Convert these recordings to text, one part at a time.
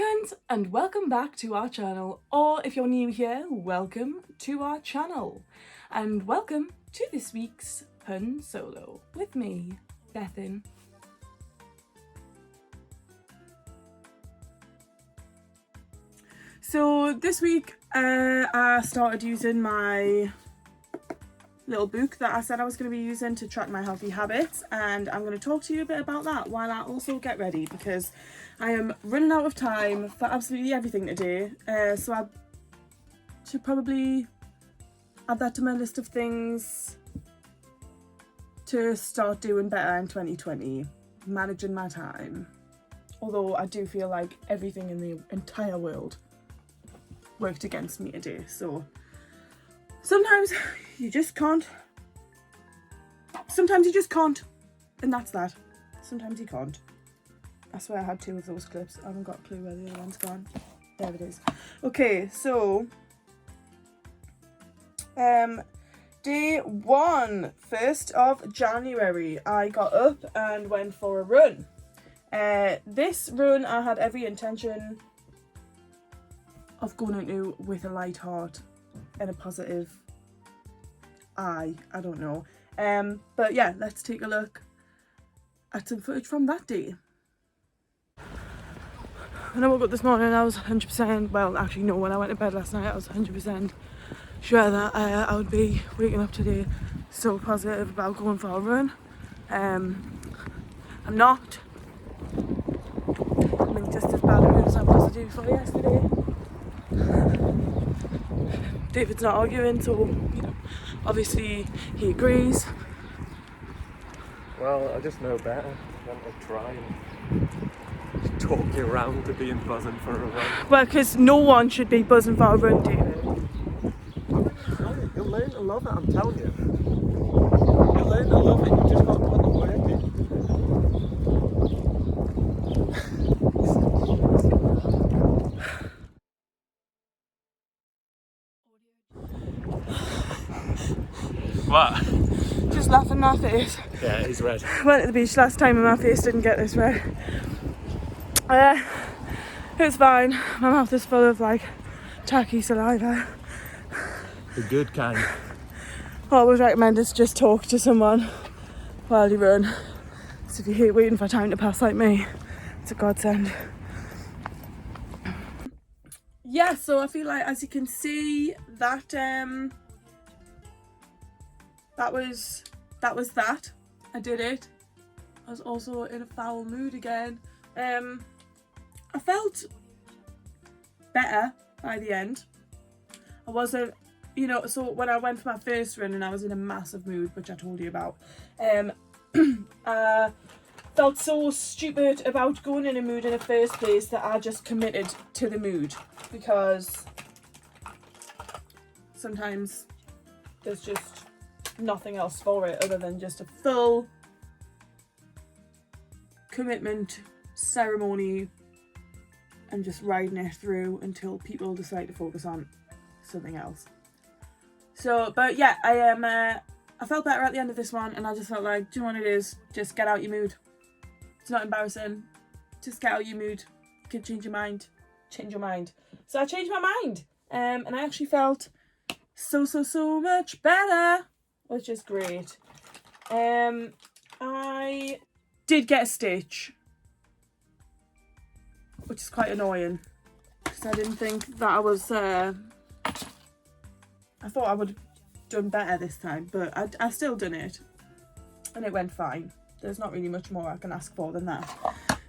Huns, and welcome back to our channel, or if you're new here, welcome to our channel, and welcome to this week's Hun Solo with me, Bethan. So this week I started using my little book that I said I was going to be using to track my healthy habits, and I'm going to talk to you a bit about that while I also get ready, because I am running out of time for absolutely everything today, so I should probably add that to my list of things to start doing better in 2020, managing my time. Although I do feel like everything in the entire world worked against me today, so sometimes you just can't. Sometimes you just can't, and that's that. Sometimes you can't. I swear I had two of those clips. I haven't got a clue where the other one's gone. There it is. Okay, so day one, 1st of January, I got up and went for a run. This run I had every intention of going into with a light heart and a positive eye. I don't know. But yeah, let's take a look at some footage from that day. When I woke up this morning, I was 100%, well, actually no, when I went to bed last night, I was 100% sure that I would be waking up today so positive about going for a run. I'm not. I'm in just as bad a mood as I was the day before yesterday. David's not arguing, so, you know, obviously he agrees. Well, I just know better than to try and talk you around to being buzzing for a run. Well, because no one should be buzzing for a run, David. You'll learn to love it, I'm telling you. You'll learn to love it, you just got to put the work in. What? Just laughing in my face. Yeah, he's red. Went to the beach last time and my face didn't get this red. It's fine. My mouth is full of like tacky saliva. The good kind. I always recommend is just talk to someone while you run. So if you hate waiting for time to pass like me, it's a godsend. Yeah, so I feel like, as you can see, that that was that. I did it. I was also in a foul mood again. I felt better by the end. I wasn't, you know, so when I went for my first run and I was in a massive mood, which I told you about, I felt so stupid about going in a mood in the first place that I just committed to the mood, because sometimes there's just nothing else for it other than just a full commitment ceremony and just riding it through until people decide to focus on something else. So, but yeah, I felt better at the end of this one, and I just felt like, do you know what it is? Just get out your mood. It's not embarrassing. Just get out your mood. You can change your mind. Change your mind. So I changed my mind, and I actually felt so much better, which is great. I did get a stitch, which is quite annoying, because I didn't think that I was, I thought I would have done better this time, but I still done it, and it went fine. There's not really much more I can ask for than that.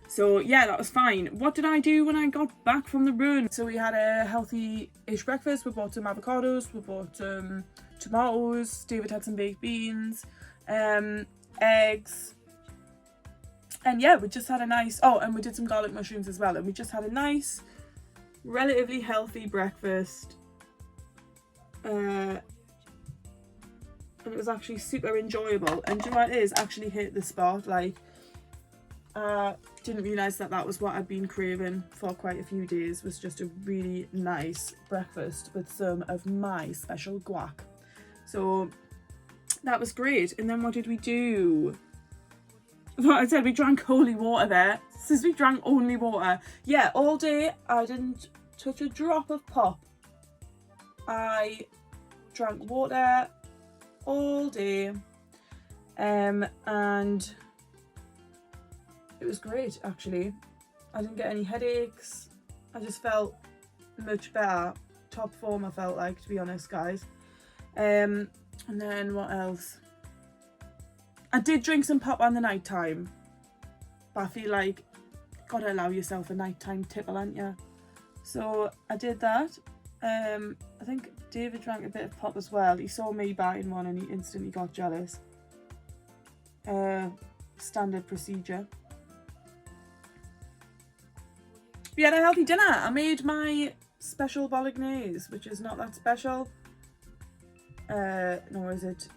So yeah, that was fine. What did I do when I got back from the run? So we had a healthy-ish breakfast. We bought some avocados, we bought some tomatoes, David had some baked beans, eggs, and yeah, we just had a nice, oh, and we did some garlic mushrooms as well, and we just had a nice, relatively healthy breakfast. And it was actually super enjoyable, and do you know what it is? Actually hit the spot. Like, didn't realise that was what I'd been craving for quite a few days, was just a really nice breakfast with some of my special guac. So that was great. And then what did we do? I said we drank holy water there. It says we drank only water. Yeah, all day I didn't touch a drop of pop. I drank water all day, and it was great actually. I didn't get any headaches. I just felt much better. Top form I felt like, to be honest, guys. And then what else? I did drink some pop on the night time, but I feel like gotta allow yourself a nighttime tipple, aren't you? So I did that. I think David drank a bit of pop as well. He saw me buying one and he instantly got jealous. Standard procedure. We had a healthy dinner. I made my special bolognese, which is not that special. Nor is it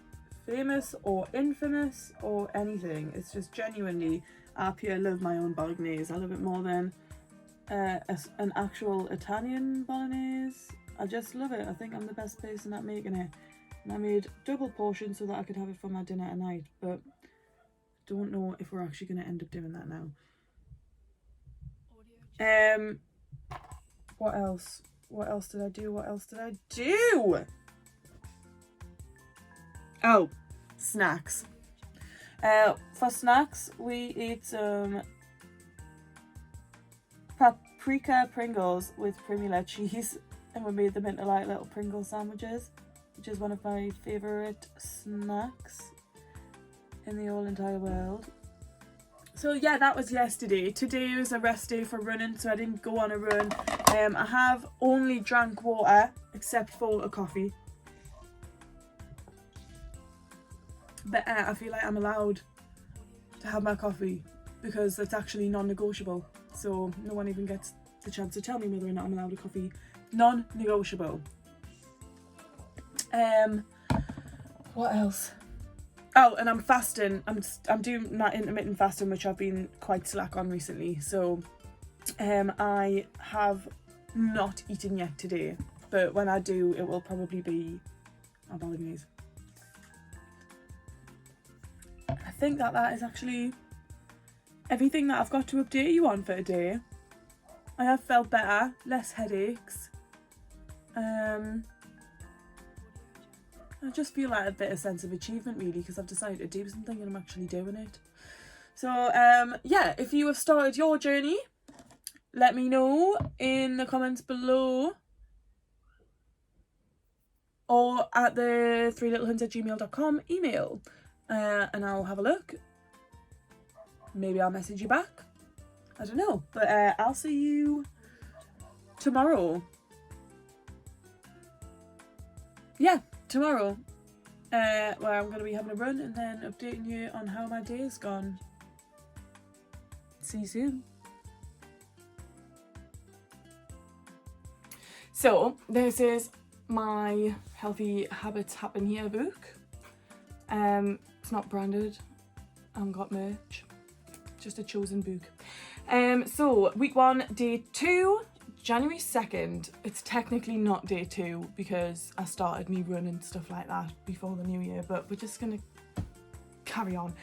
famous or infamous or anything. It's just genuinely, I pure love my own bolognese. I love it more than an actual Italian bolognese. I just love it. I think I'm the best person at making it. And I made double portions so that I could have it for my dinner tonight, but don't know if we're actually going to end up doing that now. What else? What else did I do? Oh, snacks. For snacks, we ate some paprika Pringles with Primula cheese, and we made them into like little Pringle sandwiches, which is one of my favourite snacks in the whole entire world. So yeah, that was yesterday. Today was a rest day for running, so I didn't go on a run. I have only drank water, except for a coffee. But I feel like I'm allowed to have my coffee because it's actually non-negotiable. So no one even gets the chance to tell me whether or not I'm allowed a coffee. Non-negotiable. What else? Oh, and I'm fasting. I'm doing that intermittent fasting, which I've been quite slack on recently. So I have not eaten yet today, but when I do, it will probably be a bolognese. I think that is actually everything that I've got to update you on for today. I have felt better, less headaches. I just feel like a bit of sense of achievement really, because I've decided to do something and I'm actually doing it. So yeah, if you have started your journey, let me know in the comments below or at the 3littlehuns@gmail.com email, and I'll have a look. Maybe I'll message you back. I don't know, but I'll see you tomorrow. Yeah, tomorrow, where I'm going to be having a run and then updating you on how my day's gone. See you soon. So, this is my Healthy Habits Happen Here book. It's not branded. I haven't got merch. Just a chosen book. So, week 1, day 2. January 2nd, it's technically not day 2 because I started me run and stuff like that before the new year, but we're just gonna carry on.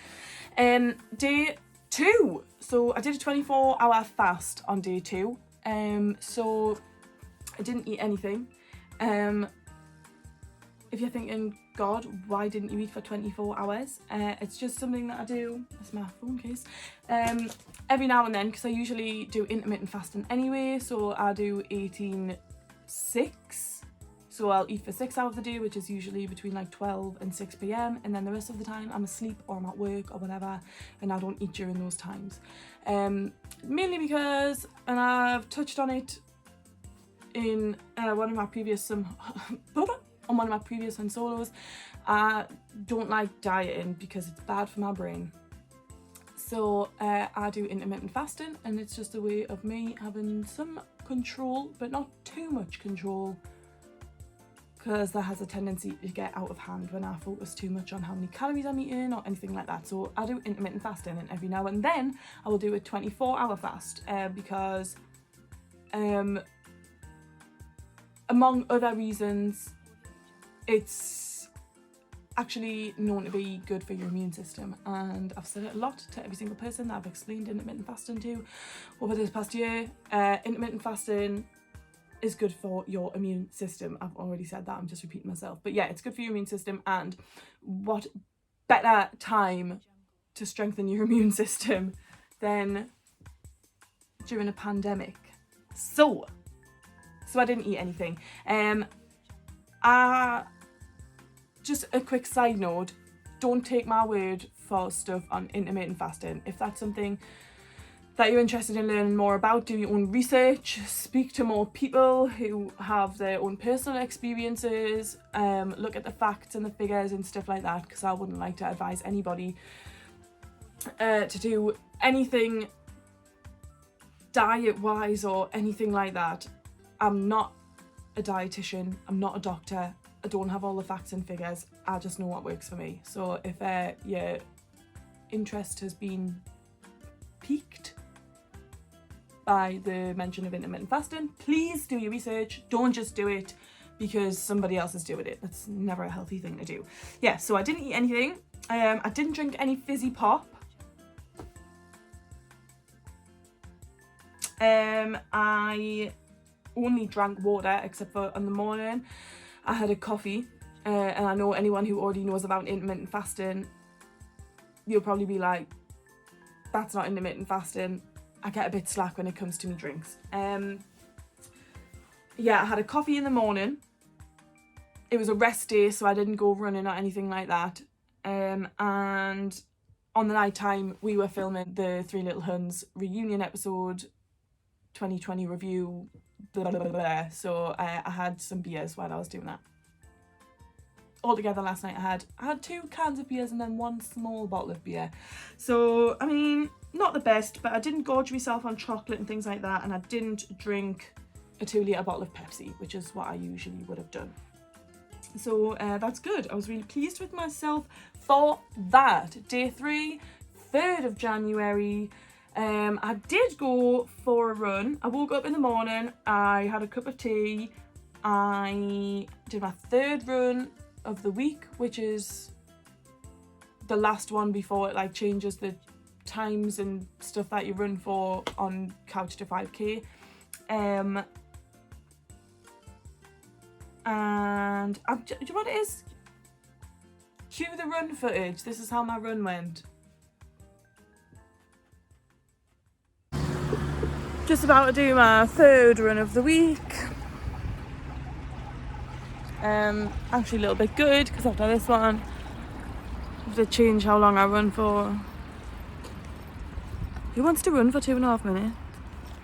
Day 2, so I did a 24-hour fast on day 2, so I didn't eat anything. If you're thinking, God, why didn't you eat for 24 hours? It's just something that I do. That's my phone case. Every now and then, because I usually do intermittent fasting anyway, so I do 18-6. So I'll eat for 6 hours a day, which is usually between like 12 and 6 p.m. And then the rest of the time I'm asleep or I'm at work or whatever, and I don't eat during those times. Mainly because, and I've touched on it in one of my previous Hun Solos, I don't like dieting because it's bad for my brain. So I do intermittent fasting, and it's just a way of me having some control, but not too much control, because that has a tendency to get out of hand when I focus too much on how many calories I'm eating or anything like that. So I do intermittent fasting, and every now and then I will do a 24-hour fast because among other reasons, it's actually known to be good for your immune system, and I've said it a lot to every single person that I've explained intermittent fasting to over this past year. Intermittent fasting is good for your immune system. I've already said that, I'm just repeating myself, but yeah, it's good for your immune system, and what better time to strengthen your immune system than during a pandemic. So I didn't eat anything. Just a quick side note, don't take my word for stuff on intermittent fasting. If that's something that you're interested in learning more about, do your own research, speak to more people who have their own personal experiences, look at the facts and the figures and stuff like that, because I wouldn't like to advise anybody to do anything diet-wise or anything like that. I'm not a dietitian, I'm not a doctor, I don't have all the facts and figures, I just know what works for me. So if your interest has been piqued by the mention of intermittent fasting, please do your research. Don't just do it because somebody else is doing it. That's never a healthy thing to do. Yeah, so I didn't eat anything. I didn't drink any fizzy pop. I only drank water, except for in the morning I had a coffee, and I know anyone who already knows about intermittent fasting, you'll probably be like, that's not intermittent fasting. I get a bit slack when it comes to me drinks. Yeah, I had a coffee in the morning. It was a rest day, so I didn't go running or anything like that. And on the night time, we were filming the Three Little Huns reunion episode, 2020 review, blah, blah, blah, blah. So I had some beers while I was doing that. Altogether last night I had 2 cans of beers and then 1 small bottle of beer. So, I mean, not the best, but I didn't gorge myself on chocolate and things like that, and I didn't drink a 2-litre bottle of Pepsi, which is what I usually would have done. So that's good. I was really pleased with myself for that. Day 3, 3rd of January. I did go for a run. I woke up in the morning, I had a cup of tea, I did my 3rd run of the week, which is the last one before it like changes the times and stuff that you run for on Couch to 5k. And do you know what it is? Cue the run footage. This is how my run went. Just about to do my 3rd run of the week. Actually a little bit good, because after this one I have to change how long I run for. Who wants to run for 2.5 minutes?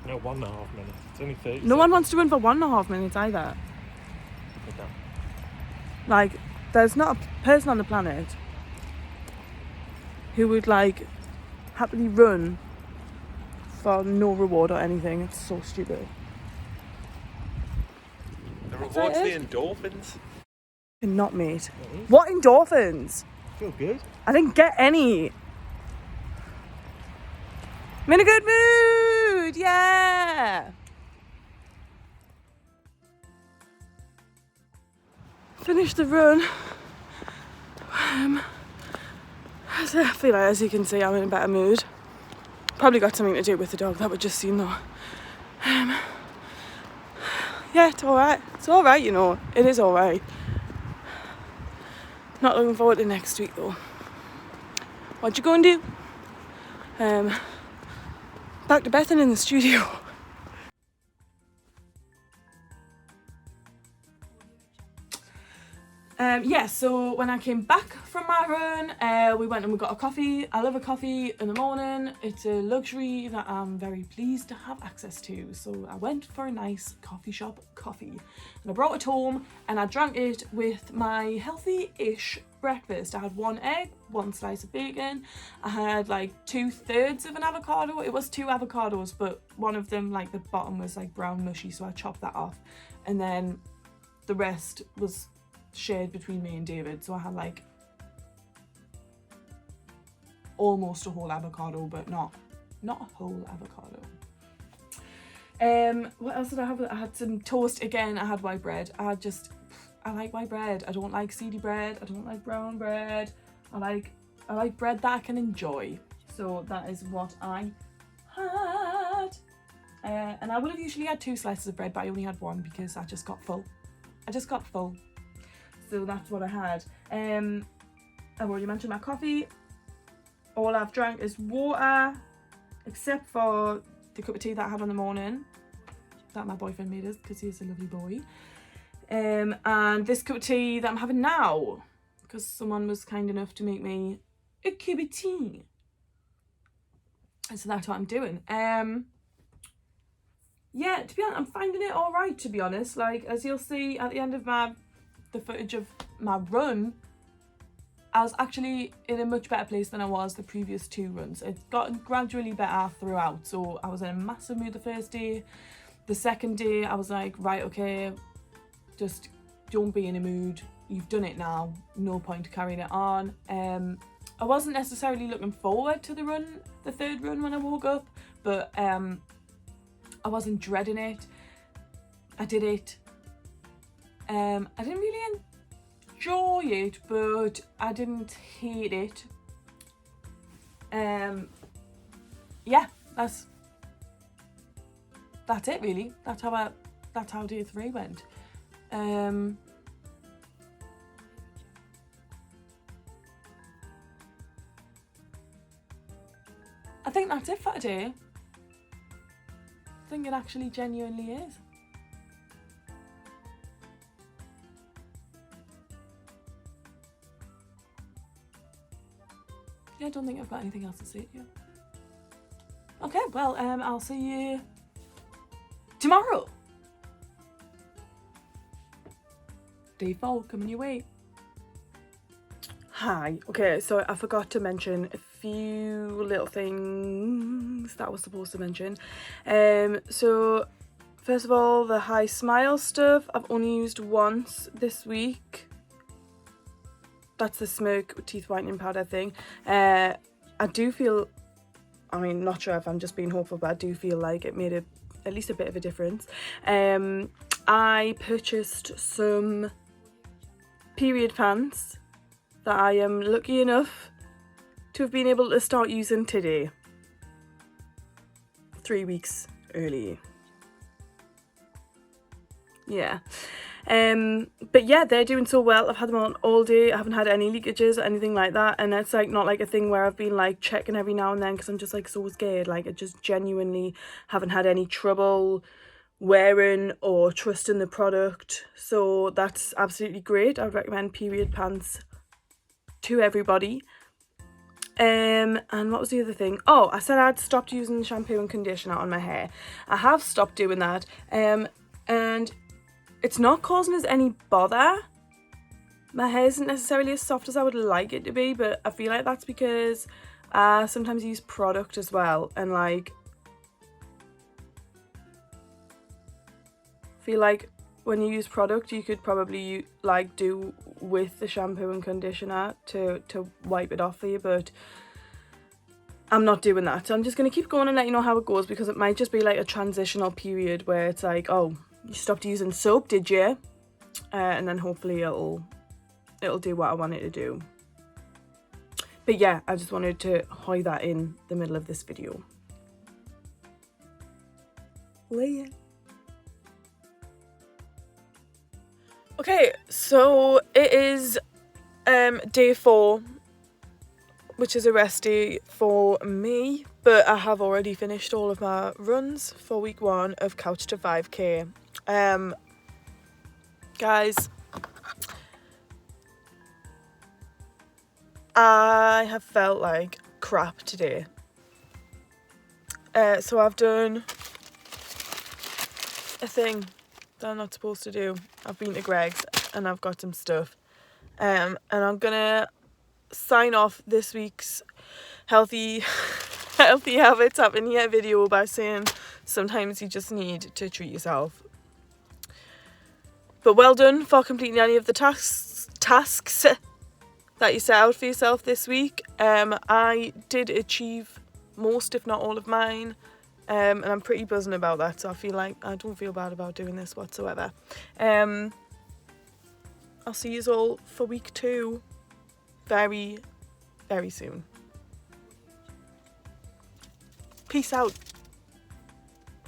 No, 1.5 minutes. It's only 30 No one wants to run for 1.5 minutes either. Okay. Like, there's not a person on the planet who would like happily run for no reward or anything. It's so stupid. The reward's the endorphins. Not, mate. What endorphins? Feel good. I didn't get any. I'm in a good mood, yeah. Finished the run. I feel like, as you can see, I'm in a better mood. Probably got something to do with the dog that we just seen though. Yeah, it's alright. It's alright, you know. It is alright. Not looking forward to next week though. What you going to do? Back to Bethan in the studio. Yeah, so when I came back from my run, we went and we got a coffee. I love a coffee in the morning. It's a luxury that I'm very pleased to have access to. So I went for a nice coffee shop coffee. And I brought it home and I drank it with my healthy-ish breakfast. I had 1 egg, 1 slice of bacon. I had like 2/3 of an avocado. It was 2 avocados, but one of them, like the bottom was like brown mushy, so I chopped that off. And then the rest was shared between me and David, so I had like almost a whole avocado, but not a whole avocado. What else did I have? I had some toast again. I had white bread. I I like white bread. I don't like seedy bread. I don't like brown bread. I like bread that I can enjoy. So that is what I had. And I would have usually had 2 slices of bread, but I only had 1 because I just got full. So that's what I had. I've already mentioned my coffee. All I've drank is water, except for the cup of tea that I had in the morning that my boyfriend made us because he's a lovely boy. And this cup of tea that I'm having now because someone was kind enough to make me a cup of tea. And so that's what I'm doing. Yeah, to be honest, I'm finding it all right, to be honest. Like, as you'll see at the end of the footage of my run, I was actually in a much better place than I was the previous 2 runs. It's gotten gradually better throughout. So I was in a massive mood the first day. The second day, I was like, right, okay, just don't be in a mood. You've done it now. No point carrying it on. I wasn't necessarily looking forward to the 3rd run when I woke up, but I wasn't dreading it. I did it. I didn't really enjoy it, but I didn't hate it. Yeah, that's it really. That's how day 3 went. I think that's it for today. I think it actually genuinely is. Yeah, I don't think I've got anything else to say to you. Okay, well, I'll see you tomorrow. Day 4 coming your way. Hi. Okay, so I forgot to mention a few little things that I was supposed to mention. So first of all, the High Smile stuff I've only used once this week. That's the smoke teeth whitening powder thing. I do feel, I mean, not sure if I'm just being hopeful, but I do feel like it made at least a bit of a difference. I purchased some period pants that I am lucky enough to have been able to start using today. 3 weeks early. Yeah. But yeah, they're doing so well. I've had them on all day. I haven't had any leakages or anything like that, and it's like not like a thing where I've been like checking every now and then because I'm just like so scared. Like I just genuinely haven't had any trouble wearing or trusting the product, so that's absolutely great. I would recommend period pants to everybody. And what was the other thing? Oh, I said I'd stopped using shampoo and conditioner on my hair. I have stopped doing that, and it's not causing us any bother. My hair isn't necessarily as soft as I would like it to be, but I feel like that's because I sometimes use product as well, and like feel like when you use product you could probably like do with the shampoo and conditioner to wipe it off for you, but I'm not doing that. So I'm just going to keep going and let you know how it goes, because it might just be like a transitional period where it's like, oh, you stopped using soap, did you? And then hopefully it'll do what I want it to do. But yeah, I just wanted to hide that in the middle of this video. Later. Okay, so it is day 4, which is a rest day for me, but I have already finished all of my runs for week 1 of Couch to 5k. Guys, I have felt like crap today. So I've done a thing that I'm not supposed to do. I've been to Greg's and I've got some stuff. And I'm gonna sign off this week's Healthy Habits Happen Here video by saying sometimes you just need to treat yourself. But well done for completing any of the tasks that you set out for yourself this week. I did achieve most, if not all, of mine. And I'm pretty buzzing about that, so I feel like I don't feel bad about doing this whatsoever. I'll see you all for week 2 very, very soon. Peace out.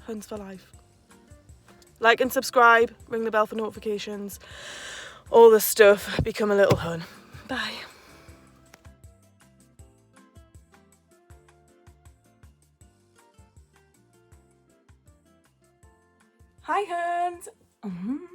Huns for life. Like and subscribe, ring the bell for notifications, all the stuff. Become a little Hun. Bye. Hi Huns.